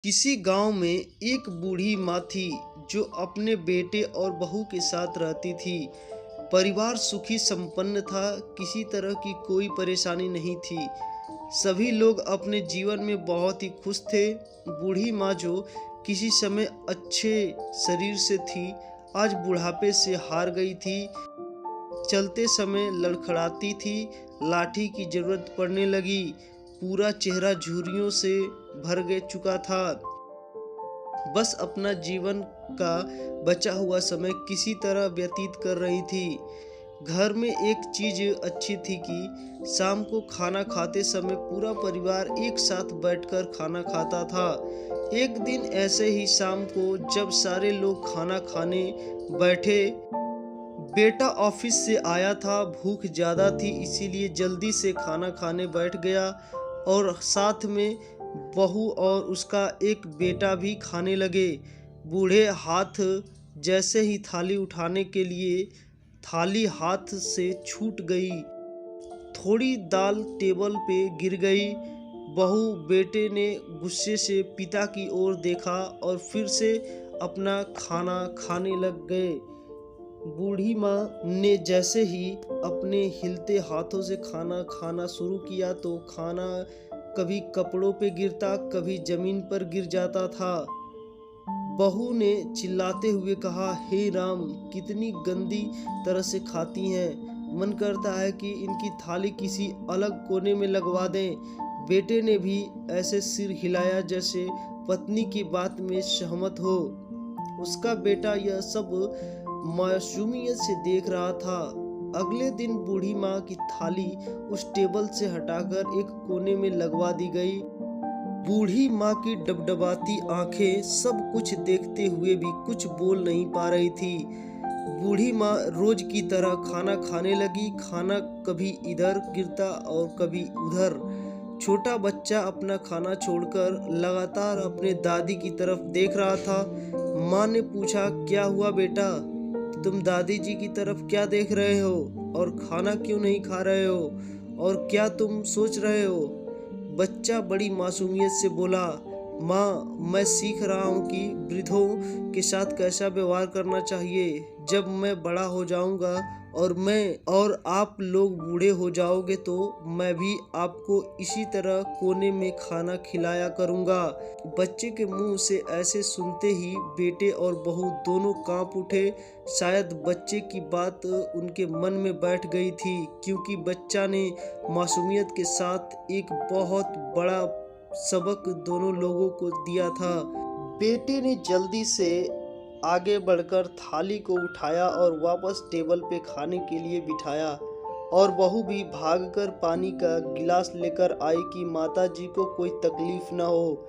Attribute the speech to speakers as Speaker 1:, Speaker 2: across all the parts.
Speaker 1: किसी गांव में एक बूढ़ी माँ थी जो अपने बेटे और बहू के साथ रहती थी। परिवार सुखी संपन्न था, किसी तरह की कोई परेशानी नहीं थी। सभी लोग अपने जीवन में बहुत ही खुश थे। बूढ़ी माँ जो किसी समय अच्छे शरीर से थी, आज बुढ़ापे से हार गई थी। चलते समय लड़खड़ाती थी, लाठी की जरूरत पड़ने लगी। पूरा चेहरा झुर्रियों से भर गए चुका था। बस अपना जीवन का बचा हुआ समय किसी तरह व्यतीत कर रही थी। घर में एक चीज अच्छी थी कि शाम को खाना खाते समय पूरा परिवार एक साथ बैठकर खाना खाता था। एक दिन ऐसे ही शाम को जब सारे लोग खाना खाने बैठे, बेटा ऑफिस से आया था, भूख ज़्यादा थी इसीलिए जल्दी से खाना खाने बैठ गया और साथ में बहू और उसका एक बेटा भी खाने लगे। बूढ़े हाथ जैसे ही थाली उठाने के लिए थाली हाथ से छूट गई, थोड़ी दाल टेबल पे गिर गई। बहू बेटे ने गुस्से से पिता की ओर देखा और फिर से अपना खाना खाने लग गए। बूढ़ी माँ ने जैसे ही अपने हिलते हाथों से खाना खाना शुरू किया तो खाना कभी कपड़ों पे गिरता, कभी जमीन पर गिर जाता था। बहू ने चिल्लाते हुए कहा, हे राम, कितनी गंदी तरह से खाती हैं, मन करता है कि इनकी थाली किसी अलग कोने में लगवा दें। बेटे ने भी ऐसे सिर हिलाया जैसे पत्नी की बात में सहमत हो। उसका बेटा यह सब मासूमियत से देख रहा था। अगले दिन बूढ़ी माँ की थाली उस टेबल से हटाकर एक कोने में लगवा दी गई। बूढ़ी माँ की डबडबाती आंखें सब कुछ देखते हुए भी कुछ बोल नहीं पा रही थी। बूढ़ी माँ रोज की तरह खाना खाने लगी। खाना कभी इधर गिरता और कभी उधर। छोटा बच्चा अपना खाना छोड़कर लगातार अपने दादी की तरफ देख रहा था। माँ ने पूछा, क्या हुआ बेटा, तुम दादी जी की तरफ क्या देख रहे हो और खाना क्यों नहीं खा रहे हो, और क्या तुम सोच रहे हो? बच्चा बड़ी मासूमियत से बोला, माँ, मैं सीख रहा हूँ कि वृद्धों के साथ कैसा व्यवहार करना चाहिए। जब मैं बड़ा हो जाऊँगा और आप लोग बूढ़े हो जाओगे तो मैं भी आपको इसी तरह कोने में खाना खिलाया करूँगा। बच्चे के मुंह से ऐसे सुनते ही बेटे और बहू दोनों कांप उठे। शायद बच्चे की बात उनके मन में बैठ गई थी, क्योंकि बच्चा ने मासूमियत के साथ एक बहुत बड़ा सबक दोनों लोगों को दिया था। बेटे ने जल्दी से आगे बढ़कर थाली को उठाया और वापस टेबल पे खाने के लिए बिठाया, और बहू भी भागकर पानी का गिलास लेकर आई कि माता जी को कोई तकलीफ ना हो।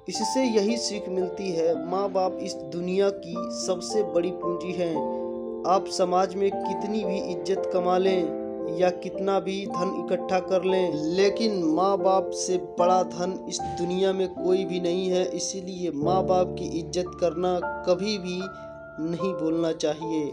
Speaker 1: इससे यही सीख मिलती है, माँ बाप इस दुनिया की सबसे बड़ी पूंजी हैं। आप समाज में कितनी भी इज्जत कमा लें या कितना भी धन इकट्ठा कर लें, लेकिन माँ बाप से बड़ा धन इस दुनिया में कोई भी नहीं है। इसीलिए माँ बाप की इज्जत करना कभी भी नहीं भूलना चाहिए।